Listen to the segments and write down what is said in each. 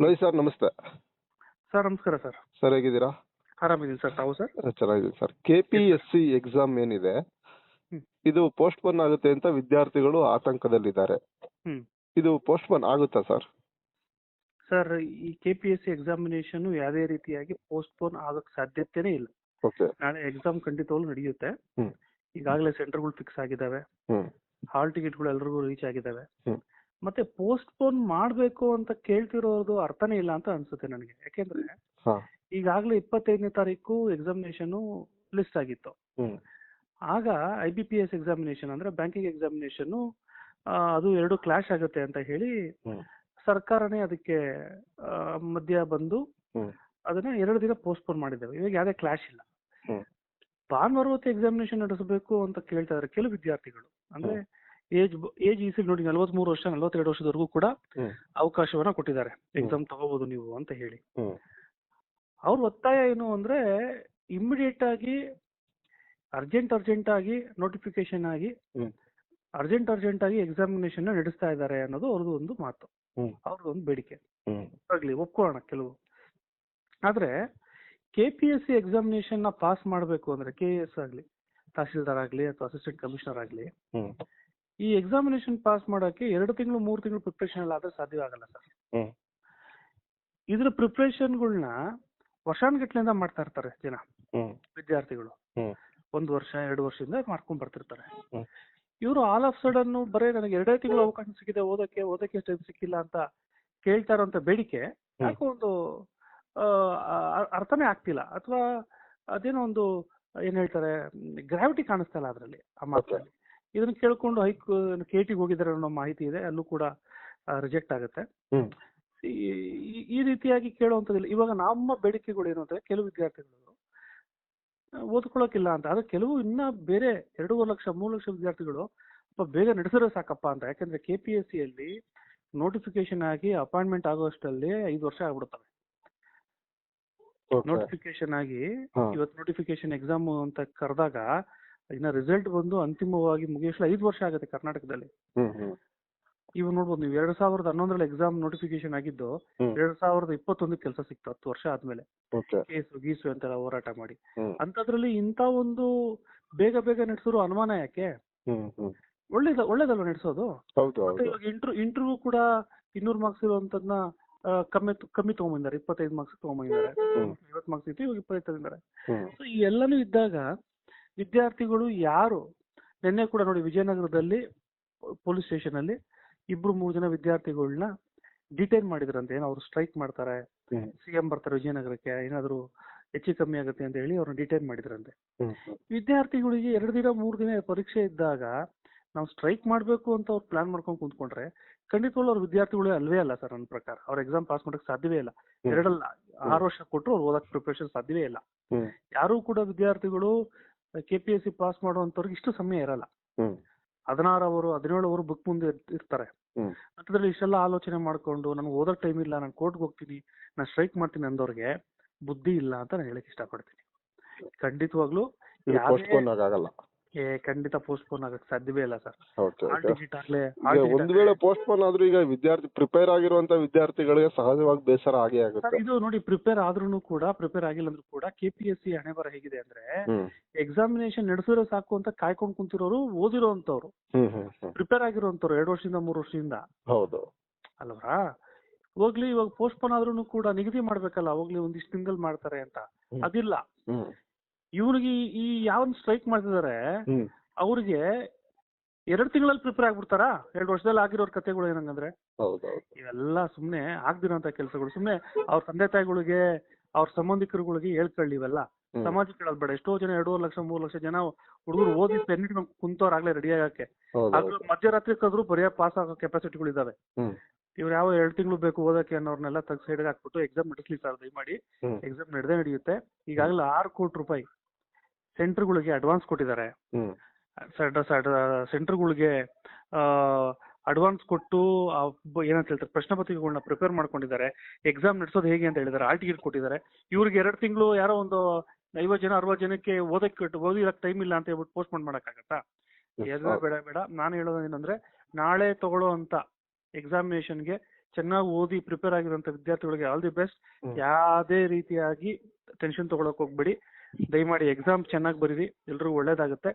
Lohith sir ನಮಸ್ತೆ. Sir ನಮಸ್ಕಾರ sir. Sir ಹೇಗಿದ್ದೀರಾ? ಆರಾಮಿದ್ದೀನಿ ಸರ್, ತಾವು ಸರ್? ಚೆನ್ನಾಗಿದ್ದೀನಿ ಸರ್. KPSC ಎಕ್ಸಾಮ್ ಏನಿದೆ ಹ್ಮ್. ಇದು ಪೋಸ್ಟ್ಪೋನ್ ಆಗುತ್ತೆ ಅಂತ ವಿದ್ಯಾರ್ಥಿಗಳು ಆತಂಕದಲ್ಲಿದ್ದಾರೆ. ಹ್ಮ್. ಇದು ಪೋಸ್ಟ್ಪೋನ್ ಆಗುತ್ತಾ ಸರ್? ಸರ್, ಈ KPSC ಎಕ್ಸಾಮಿನೇಷನ್ ಯಾವುದೇ ರೀತಿಯಾಗಿ ಪೋಸ್ಟ್ಪೋನ್ ಆಗಕ್ಕೆ ಸಾಧ್ಯತೆನೇ ಇಲ್ಲ. ಓಕೆ. ನಾಳೆ ಎಕ್ಸಾಮ್ ಖಂಡಿತವಾಗ್ಲೂ ನಡೆಯುತ್ತೆ. ಹ್ಮ್. ಈಗಾಗಲೇ ಸೆಂಟರ್ಗಳು ಫಿಕ್ಸ್ ಆಗಿದ್ದಾವೆ. ಹ್ಮ್. ಹಾಲ್ ಟಿಕೆಟ್ಗಳು ಎಲ್ರಿಗೂ ರೀಚ್ ಆಗಿದ್ದಾವೆ. ಹ್ಮ್. ಮತ್ತೆ ಪೋಸ್ಟ್ಪೋನ್ ಮಾಡಬೇಕು ಅಂತ ಕೇಳ್ತಿರೋದು ಅರ್ಥನೇ ಇಲ್ಲ ಅಂತ ಅನ್ಸುತ್ತೆ ನನಗೆ. ಯಾಕೆಂದ್ರೆ ಹಾ. ಈಗಾಗಲೇ 25ನೇ ತಾರೀಕು ಎಕ್ಸಾಮಿನೇಷನ್ ಲಿಸ್ಟ್ ಆಗಿತ್ತು. ಹ್ಮ್. ಆಗ IBPS ಎಕ್ಸಾಮಿನೇಷನ್ ಅಂದ್ರೆ ಬ್ಯಾಂಕಿಂಗ್ ಎಕ್ಸಾಮಿನೇಷನ್ ಅದು ಎರಡು ಕ್ಲಾಶ್ ಆಗುತ್ತೆ ಅಂತ ಹೇಳಿ ಹ್ಮ್. ಸರ್ಕಾರನೇ ಅದಕ್ಕೆ ಮಧ್ಯ ಬಂದು ಹ್ಮ್. ಅದನ್ನ 2 ದಿನ ಪೋಸ್ಟ್ಪೋನ್ ಮಾಡಿದ್ದೇವೆ. ಇವಾಗ ಯಾವುದೇ ಕ್ಲಾಶ್ ಇಲ್ಲ. ಹ್ಮ್. ಭಾನುವಾರ ಹೊತ್ತು ಎಕ್ಸಾಮಿನೇಷನ್ ನಡೆಸಬೇಕು ಅಂತ ಕೇಳ್ತಾ ಇದ್ದಾರೆ ಕೆಲವು ವಿದ್ಯಾರ್ಥಿಗಳು. ಅಂದ್ರೆ ಏಜ್ ಈಸಿಗೆ ನೋಡಿ 43 ವರ್ಷ 42 ವರ್ಷದವರೆಗೂ ಕೂಡ ಹ್ಮ್. ಅವಕಾಶವನ್ನ ಕೊಟ್ಟಿದ್ದಾರೆ. ಎಕ್ಸಾಮ್ ತಗೋಬಹುದು ನೀವು ಅಂತ ಹೇಳಿ. ಹ್ಮ್. ಅವ್ರ ಒತ್ತಾಯ ಏನು ಅಂದ್ರೆ ಇಮಿಡಿಯೇಟ್ ಆಗಿ ಅರ್ಜೆಂಟ್ ಆಗಿ ನೋಟಿಫಿಕೇಶನ್ ಆಗಿ ಹ್ಮ್. ಅರ್ಜೆಂಟ್ ಆಗಿ ಎಕ್ಸಾಮಿನೇಷನ್ ನಡೆಸ್ತಾ ಇದ್ದಾರೆ ಅನ್ನೋದು ಅವ್ರದ್ದು ಒಂದು ಮಾತು, ಹ್ಮ್. ಅವ್ರದ್ದು ಒಂದು ಬೇಡಿಕೆ. ಹ್ಮ್. ಆಗ್ಲಿ ಒಪ್ಕೊಳ್ಳೋಣ ಕೆಲವು. ಆದ್ರೆ KPSC ಎಕ್ಸಾಮಿನೇಷನ್ ನ ಪಾಸ್ ಮಾಡಬೇಕು ಅಂದ್ರೆ KS ಆಗ್ಲಿ, ತಹಸೀಲ್ದಾರ್ ಆಗ್ಲಿ ಅಥವಾ ಅಸಿಸ್ಟೆಂಟ್ ಕಮಿಷನರ್ ಆಗ್ಲಿ, ಹ್ಮ್. ಈ ಎಕ್ಸಾಮಿನೇಷನ್ ಪಾಸ್ ಮಾಡಕ್ಕೆ 2 ತಿಂಗಳು 3 ತಿಂಗಳು ಪ್ರಿಪರೇಷನ್ ಎಲ್ಲ ಆದ್ರೆ ಸಾಧ್ಯವಾಗಲ್ಲ ಸರ್. ಹ್ಮ್. ಇದ್ರ ಪ್ರಿಪರೇಷನ್ಗಳನ್ನ ವರ್ಷಾನ್ಗಟ್ಲೆಯಿಂದ ಮಾಡ್ತಾ ಇರ್ತಾರೆ ಜನ, ಹ್ಮ್. ವಿದ್ಯಾರ್ಥಿಗಳು. ಹ್ಮ್. 1 ವರ್ಷ 2 ವರ್ಷದಿಂದ ಮಾಡ್ಕೊಂಡ್ ಬರ್ತಿರ್ತಾರೆ. ಹ್ಮ್. ಇವರು ಆಲ್ ಆಫ್ ಸಡನ್ ಬರೇ ನನಗೆ 2 ತಿಂಗಳು ಅವಕಾಶ ಸಿಕ್ಕಿದೆ ಓದಕ್ಕೆ ಟೈಮ್ ಸಿಕ್ಕಿಲ್ಲ ಅಂತ ಕೇಳ್ತಾ ಇರೋಂಥ ಬೇಡಿಕೆ ಯಾಕೋ ಒಂದು ಅರ್ಥನೇ ಆಗ್ತಿಲ್ಲ. ಅಥವಾ ಅದೇನೋ ಒಂದು ಏನ್ ಹೇಳ್ತಾರೆ, ಗ್ರಾವಿಟಿ ಕಾಣಿಸ್ತಾ ಇಲ್ಲ ಅದರಲ್ಲಿ, ಆ ಮಾತಲ್ಲಿ. ಇದನ್ನ ಕೇಳ್ಕೊಂಡು KTಗೆ ಹೋಗಿದ್ದಾರೆ ಅನ್ನೋ ಮಾಹಿತಿ ಇದೆ, ಅಲ್ಲೂ ಕೂಡ ರಿಜೆಕ್ಟ್ ಆಗುತ್ತೆ. ಈ ರೀತಿಯಾಗಿ ಕೇಳುವಂಥದ್ದಿಲ್ಲ. ಇವಾಗ ನಮ್ಮ ಬೇಡಿಕೆಗಳು ಏನು ಅಂದ್ರೆ, ಕೆಲವು ವಿದ್ಯಾರ್ಥಿಗಳು ಓದ್ಕೊಳ್ಳೋಕಿಲ್ಲ ಅಂತ. ಆದ್ರೆ ಕೆಲವು ಇನ್ನ ಬೇರೆ 2.5 ಲಕ್ಷ 3 ಲಕ್ಷ ವಿದ್ಯಾರ್ಥಿಗಳು ಬೇಗ ನಡೆಸಿದ್ರೆ ಸಾಕಪ್ಪ ಅಂತ. ಯಾಕಂದ್ರೆ KPSC ಯಲ್ಲಿ ನೋಟಿಫಿಕೇಶನ್ ಆಗಿ ಅಪಾಯಿಂಟ್ಮೆಂಟ್ ಆಗೋಷ್ಟಲ್ಲಿ 5 ವರ್ಷ ಆಗ್ಬಿಡುತ್ತವೆ. ನೋಟಿಫಿಕೇಶನ್ ಆಗಿ ಇವತ್ತು ನೋಟಿಫಿಕೇಶನ್ ಎಕ್ಸಾಮ್ ಅಂತ ಕರೆದಾಗ ಇನ್ನ ರಿಸಲ್ಟ್ ಬಂದು ಅಂತಿಮವಾಗಿ ಮುಗಿಯೋಷ್ಟು 5 ವರ್ಷ ಆಗುತ್ತೆ ಕರ್ನಾಟಕದಲ್ಲಿ. ಇವ್ ನೋಡ್ಬೋದು ನೀವು, 2011ರಲ್ಲಿ ಎಕ್ಸಾಮ್ ನೋಟಿಫಿಕೇಶನ್ ಆಗಿದ್ದು 2021 ಕೆಲಸ ಸಿಕ್ತು 10 ವರ್ಷ ಆದ್ಮೇಲೆ. ಕೇಸು ಗೀಸು ಅಂತೆಲ್ಲ ಹೋರಾಟ ಮಾಡಿ. ಅಂತದ್ರಲ್ಲಿ ಇಂತ ಒಂದು ಬೇಗ ನಡೆಸೋರು ಅನುಮಾನ ಯಾಕೆ? ಒಳ್ಳೇದಲ್ವ ನಡೆಸೋದು. ಇವಾಗ ಇಂಟರ್ವ್ಯೂ ಕೂಡ 200 ಮಾರ್ಕ್ಸ್ ಇರುವಂತದ್ನ ಕಮ್ಮಿ ತಗೊಂಬಂದಿದ್ದಾರೆ, 25 ಮಾರ್ಕ್ಸ್ ತಗೊಂಬಂದಿದ್ದಾರೆ. 50 ಮಾರ್ಕ್ಸ್ ಇತ್ತು, ಇವಾಗ 25 ತಗೊಂಡಿದ್ದಾರೆ. ಸೊ ಈ ಎಲ್ಲಾನು ಇದ್ದಾಗ ವಿದ್ಯಾರ್ಥಿಗಳು ಯಾರು, ನಿನ್ನೆ ಕೂಡ ನೋಡಿ ವಿಜಯನಗರದಲ್ಲಿ ಪೊಲೀಸ್ ಸ್ಟೇಷನ್ ಅಲ್ಲಿ 2-3 ಜನ ವಿದ್ಯಾರ್ಥಿಗಳನ್ನ ಡಿಟೈನ್ ಮಾಡಿದ್ರಂತೆ. ಏನೋ ಅವ್ರು ಸ್ಟ್ರೈಕ್ ಮಾಡ್ತಾರೆ, CM ಬರ್ತಾರೆ ವಿಜಯನಗರಕ್ಕೆ, ಏನಾದ್ರು ಹೆಚ್ಚು ಕಮ್ಮಿ ಆಗುತ್ತೆ ಅಂತ ಹೇಳಿ ಅವ್ರನ್ನ ಡಿಟೈನ್ ಮಾಡಿದ್ರಂತೆ. ವಿದ್ಯಾರ್ಥಿಗಳಿಗೆ 2 ದಿನ 3 ದಿನ ಪರೀಕ್ಷೆ ಇದ್ದಾಗ ನಾವು ಸ್ಟ್ರೈಕ್ ಮಾಡ್ಬೇಕು ಅಂತ ಅವ್ರು ಪ್ಲಾನ್ ಮಾಡ್ಕೊಂಡು ಕುಂತ್ಕೊಂಡ್ರೆ ಖಂಡಿತವಾಗ್ಲೂ ಅವ್ರ ವಿದ್ಯಾರ್ಥಿಗಳೇ ಅಲ್ವೇ ಅಲ್ಲ ಸರ್. ನನ್ನ ಪ್ರಕಾರ ಅವ್ರ ಎಕ್ಸಾಮ್ ಪಾಸ್ ಮಾಡಕ್ ಸಾಧ್ಯವೇ ಇಲ್ಲ. 2 ಅಲ್ಲ 6 ವರ್ಷ ಕೊಟ್ಟರು ಅವ್ರು ಓದಕ್ ಪ್ರಿಪರೇಷನ್ ಸಾಧ್ಯವೇ ಇಲ್ಲ. ಯಾರು ಕೂಡ ವಿದ್ಯಾರ್ಥಿಗಳು KPSC ಪಾಸ್ ಮಾಡುವಂತವ್ರಿಗೆ ಇಷ್ಟು ಸಮಯ ಇರಲ್ಲ. 16 ಅವರು 17 ಅವರು ಬುಕ್ ಮುಂದೆ ಇರ್ತಾರೆ. ಅಂತದ್ರಲ್ಲಿ ಇಷ್ಟೆಲ್ಲ ಆಲೋಚನೆ ಮಾಡ್ಕೊಂಡು ನನಗೆ ಓದೋಕ್ ಟೈಮ್ ಇಲ್ಲ, ನಾನು ಕೋರ್ಟ್ಗೆ ಹೋಗ್ತೀನಿ, ನಾನು ಸ್ಟ್ರೈಕ್ ಮಾಡ್ತೀನಿ ಅಂದವ್ರಿಗೆ ಬುದ್ಧಿ ಇಲ್ಲ ಅಂತ ನಾನು ಹೇಳಕ್ ಇಷ್ಟಪಡ್ತೀನಿ. ಖಂಡಿತವಾಗ್ಲೂ ಖಂಡಿತ ಪೋಸ್ಟ್ಪೋನ್ ಆಗಕ್ ಸಾಧ್ಯವೇ ಇಲ್ಲ ಸರ್. ಒಂದು ವೇಳೆ ಪೋಸ್ಟ್ಪೋನ್ ಆದ್ರೂ ಈಗ ವಿದ್ಯಾರ್ಥಿ ಪ್ರಿಪೇರ್ ಆಗಿರುವಂತ ವಿದ್ಯಾರ್ಥಿಗಳಿಗೆ ಸಹಜವಾಗಿ ಬೇಸರ ಆಗೇ ಆಗುತ್ತೆ. ಇದು ನೋಡಿ, ಪ್ರಿಪೇರ್ ಆದ್ರೂ ಕೂಡ, ಪ್ರಿಪೇರ್ ಆಗಿಲ್ಲ ಅಂದ್ರೂ ಕೂಡ KPSC ಹಣೆ ಬರ ಹೇಗಿದೆ ಅಂದ್ರೆ, ಎಕ್ಸಾಮಿನೇಷನ್ ನಡೆಸಿರೋ ಸಾಕು ಅಂತ ಕಾಯ್ಕೊಂಡು ಕುಂತಿರೋರು ಓದಿರೋ ಅಂತವ್ರು, ಪ್ರಿಪೇರ್ ಆಗಿರೋಂಥವ್ರು 2 ವರ್ಷದಿಂದ 3 ವರ್ಷದಿಂದ. ಹೌದು ಅಲ್ವಾ? ಹೋಗ್ಲಿ, ಇವಾಗ ಪೋಸ್ಟ್ಪೋನ್ ಆದ್ರೂ ಕೂಡ ನಿಗದಿ ಮಾಡ್ಬೇಕಲ್ಲ, ಹೋಗ್ಲಿ ಒಂದಿಷ್ಟು ದಿನದಲ್ಲಿ ಮಾಡ್ತಾರೆ ಅಂತ. ಅದಿಲ್ಲ. ಇವ್ರಿಗೆ ಈ ಯಾವ ಸ್ಟ್ರೈಕ್ ಮಾಡ್ತಿದಾರೆ ಅವ್ರಿಗೆ 2 ತಿಂಗಳಲ್ಲಿ ಪ್ರಿಪೇರ್ ಆಗ್ಬಿಡ್ತಾರ. 2 ವರ್ಷದಲ್ಲಿ ಆಗಿರೋರ್ ಕಥೆಗಳು ಏನಂಗಂದ್ರೆ ಇವೆಲ್ಲ ಸುಮ್ನೆ ಆಗ್ದಿರೋಂತ ಕೆಲಸಗಳು. ಸುಮ್ನೆ ಅವ್ರ ತಂದೆ ತಾಯಿಗಳಿಗೆ, ಅವ್ರ ಸಂಬಂಧಿಕರುಗಳಿಗೆ ಹೇಳ್ಕೊಳ್ಳಿ. ಇವೆಲ್ಲ ಸಮಾಜಕ್ಕೆ ಹೇಳೋದ್ ಬೇಡ. ಎಷ್ಟೋ ಜನ 2.5 ಲಕ್ಷ 3 ಲಕ್ಷ ಜನ ಹುಡುಗರು ಓದಿ ಪೆನ್ ಕುಂತವ್ರಾಗ್ಲೇ ರೆಡಿ ಆಗಕ್ಕೆ. ಮಧ್ಯರಾತ್ರಿ ಕದ್ರು ಬರೆಯ ಪಾಸ್ ಆಗೋ ಕೆಪಾಸಿಟಿಗಳು ಇದಾವೆ. ಇವ್ರು ಯಾವ 2 ತಿಂಗಳು ಬೇಕು ಓದಕ್ಕೆ ಅನ್ನೋರ್ನೆಲ್ಲ ತೆಗ್ ಸೈಡ್ಗೆ ಹಾಕ್ಬಿಟ್ಟು ಎಕ್ಸಾಮ್ ನಡೆಸ್ಲಿ ಸರ್ ದಯಮಾಡಿ. ಎಕ್ಸಾಮ್ ನಡೆಯುತ್ತೆ. ಈಗಾಗಲೇ 6 ಕೋಟಿ ರೂಪಾಯಿ ಸೆಂಟರ್ಗಳಿಗೆ ಅಡ್ವಾನ್ಸ್ ಕೊಟ್ಟಿದ್ದಾರೆ. ಸೆಂಟರ್ಗಳಿಗೆ ಅಡ್ವಾನ್ಸ್ ಕೊಟ್ಟು ಏನಂತ ಹೇಳ್ತಾರೆ, ಪ್ರಶ್ನೆ ಪತ್ರಿಕೆಗಳನ್ನ ಪ್ರಿಪೇರ್ ಮಾಡ್ಕೊಂಡಿದ್ದಾರೆ. ಎಕ್ಸಾಮ್ ನಡೆಸೋದು ಹೇಗೆ ಅಂತ ಹೇಳಿದ್ದಾರೆ. ಹಾಲ್ ಟಿಕೆಟ್ ಕೊಟ್ಟಿದ್ದಾರೆ. ಇವ್ರಿಗೆ 2 ತಿಂಗಳು ಯಾರೋ ಒಂದು 50 ಜನ 60 ಜನಕ್ಕೆ ಓದಿರಕ್ ಟೈಮ್ ಇಲ್ಲ ಅಂತ ಹೇಳ್ಬಿಟ್ಟು ಪೋಸ್ಟ್ಪೋನ್ ಮಾಡಕ್ಕಾಗತ್ತಾ? ಬೇಡ. ನಾನು ಹೇಳೋದು ಏನಂದ್ರೆ, ನಾಳೆ ತಗೊಳ್ಳೋ ಅಂತ ಎಕ್ಸಾಮಿನೇಷನ್ಗೆ ಚೆನ್ನಾಗಿ ಓದಿ ಪ್ರಿಪೇರ್ ಆಗಿರುವಂತ ವಿದ್ಯಾರ್ಥಿಗಳಿಗೆ ಆಲ್ ದಿ ಬೆಸ್ಟ್. ಹ್ಮ್. ಯಾವುದೇ ರೀತಿಯಾಗಿ ಟೆನ್ಷನ್ ತಗೊಳಕ್ ಹೋಗ್ಬೇಡಿ. ದಯಮಾಡಿ ಎಕ್ಸಾಮ್ ಚೆನ್ನಾಗಿ ಬರೀರಿ, ಎಲ್ರಿಗೂ ಒಳ್ಳೇದಾಗುತ್ತೆ.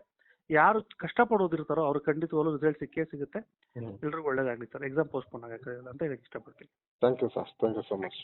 ಯಾರು ಕಷ್ಟಪಡೋದಿರ್ತಾರೋ ಅವ್ರಿಗೆ ಖಂಡಿತವಾಗ್ಲೂ ರಿಸಲ್ಟ್ ಸಿಕ್ಕೇ ಸಿಗುತ್ತೆ. ಎಲ್ರಿಗೂ ಒಳ್ಳೇದಾಗ್ಲಿ ಸರ್. ಎಕ್ಸಾಮ್ ಪೋಸ್ಟ್ಪೋನ್ ಆಗಕ್ಕೆ ಅಂತ ಹೇಳಕ್ ಇಷ್ಟಪಡ್ತೀನಿ. Thank you sir, thank you so much.